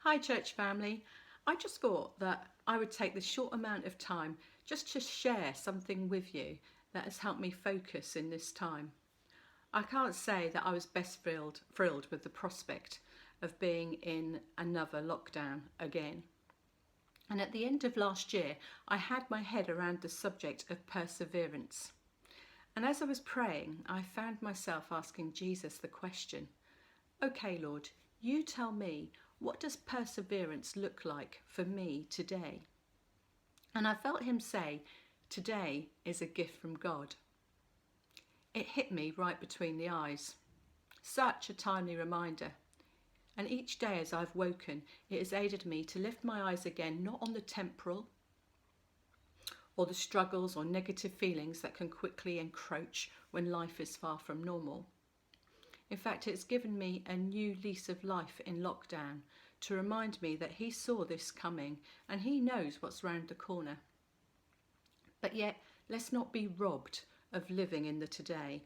Hi church family, I just thought that I would take this short amount of time just to share something with you that has helped me focus in this time. I can't say that I was best thrilled with the prospect of being in another lockdown again. And at the end of last year, I had my head around the subject of perseverance. And as I was praying, I found myself asking Jesus the question, okay, Lord, you tell me, what does perseverance look like for me today? And I felt him say, today is a gift from God. It hit me right between the eyes. Such a timely reminder. And each day as I've woken, it has aided me to lift my eyes again, not on the temporal or the struggles or negative feelings that can quickly encroach when life is far from normal. In fact, it's given me a new lease of life in lockdown to remind me that he saw this coming and he knows what's round the corner. But yet, let's not be robbed of living in the today,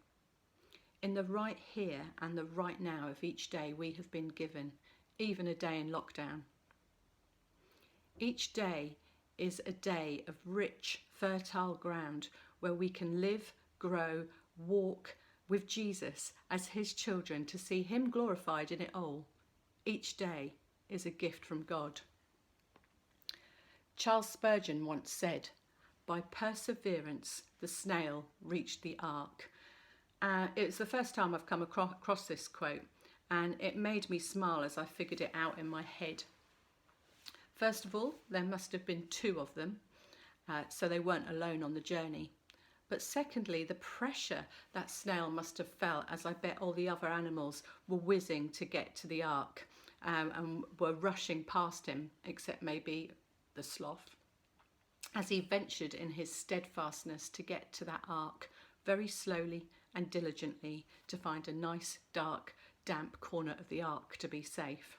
in the right here and the right now of each day we have been given, even a day in lockdown. Each day is a day of rich, fertile ground where we can live, grow, walk with Jesus as his children to see him glorified in it all. Each day is a gift from God. Charles Spurgeon once said, by perseverance the snail reached the ark. It's the first time I've come across this quote, and it made me smile as I figured it out in my head. First of all, there must have been two of them, so they weren't alone on the journey. But secondly, the pressure that snail must have felt, as I bet all the other animals were whizzing to get to the ark and were rushing past him, except maybe the sloth, as he ventured in his steadfastness to get to that ark very slowly and diligently to find a nice, dark, damp corner of the ark to be safe.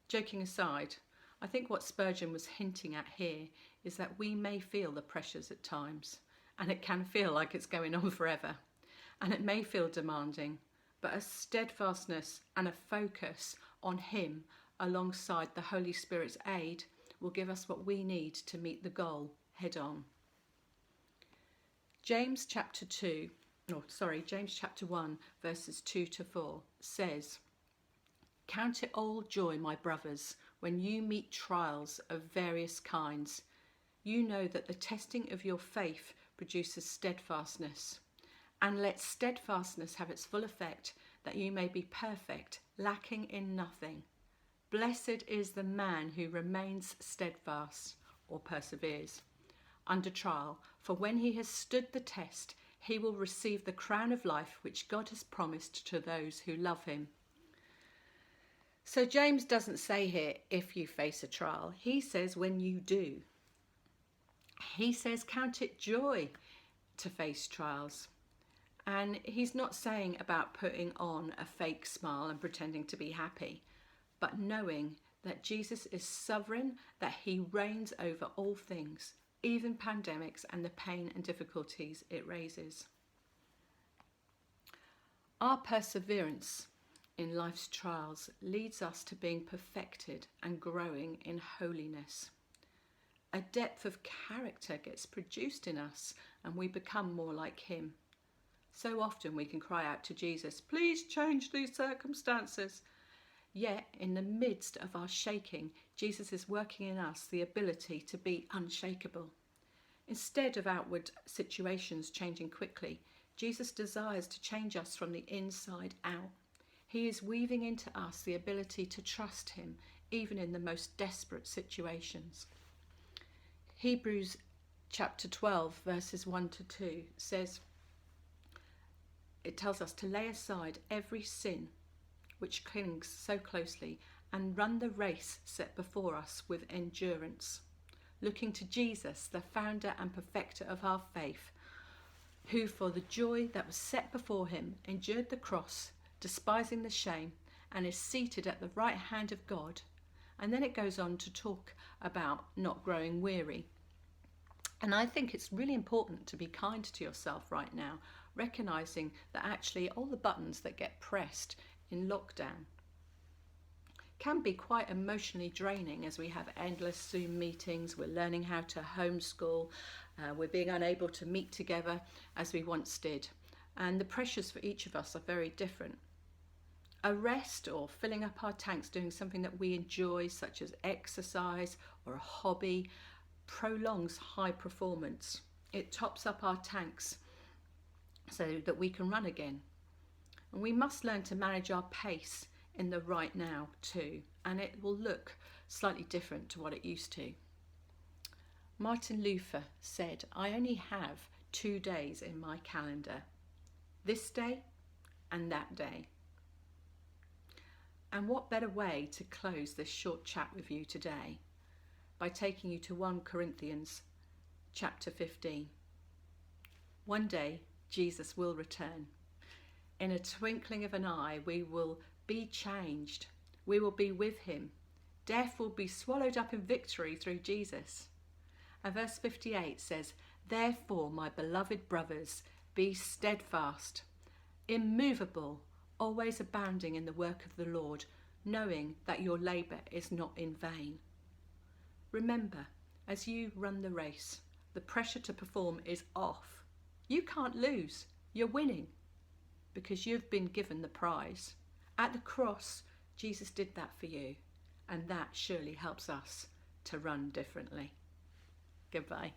Joking aside, I think what Spurgeon was hinting at here is that we may feel the pressures at times, and it can feel like it's going on forever, and it may feel demanding, but a steadfastness and a focus on him alongside the Holy Spirit's aid will give us what we need to meet the goal head on. James chapter 1 verses 2 to 4 says, count it all joy, my brothers, when you meet trials of various kinds. You know that the testing of your faith produces steadfastness. And let steadfastness have its full effect, that you may be perfect, lacking in nothing. Blessed is the man who remains steadfast, or perseveres, under trial, for when he has stood the test, he will receive the crown of life which God has promised to those who love him. So James doesn't say here if you face a trial, he says when you do. He says count it joy to face trials. And he's not saying about putting on a fake smile and pretending to be happy, but knowing that Jesus is sovereign, that he reigns over all things, even pandemics and the pain and difficulties it raises. Our perseverance in life's trials leads us to being perfected and growing in holiness. A depth of character gets produced in us and we become more like him. So often we can cry out to Jesus, please change these circumstances. Yet in the midst of our shaking, Jesus is working in us the ability to be unshakable. Instead of outward situations changing quickly, Jesus desires to change us from the inside out. He is weaving into us the ability to trust him, even in the most desperate situations. Hebrews chapter 12, verses 1 to 2 says, it tells us to lay aside every sin which clings so closely and run the race set before us with endurance, looking to Jesus, the founder and perfecter of our faith, who for the joy that was set before him endured the cross, despising the shame, and is seated at the right hand of God. And then it goes on to talk about not growing weary. And I think it's really important to be kind to yourself right now, recognizing that actually all the buttons that get pressed in lockdown can be quite emotionally draining as we have endless Zoom meetings, we're learning how to homeschool, we're being unable to meet together as we once did. And the pressures for each of us are very different. A rest or filling up our tanks doing something that we enjoy, such as exercise or a hobby, prolongs high performance. It tops up our tanks so that we can run again. And we must learn to manage our pace in the right now too, and it will look slightly different to what it used to. Martin Luther said, "I only have 2 days in my calendar, this day and that day." And what better way to close this short chat with you today by taking you to 1 Corinthians chapter 15. One day Jesus will return. In a twinkling of an eye we will be changed. We will be with him. Death will be swallowed up in victory through Jesus. And verse 58 says, "Therefore, my beloved brothers, be steadfast, immovable, always abounding in the work of the Lord, knowing that your labour is not in vain." Remember, as you run the race, the pressure to perform is off. You can't lose. You're winning because you've been given the prize. At the cross, Jesus did that for you, and that surely helps us to run differently. Goodbye.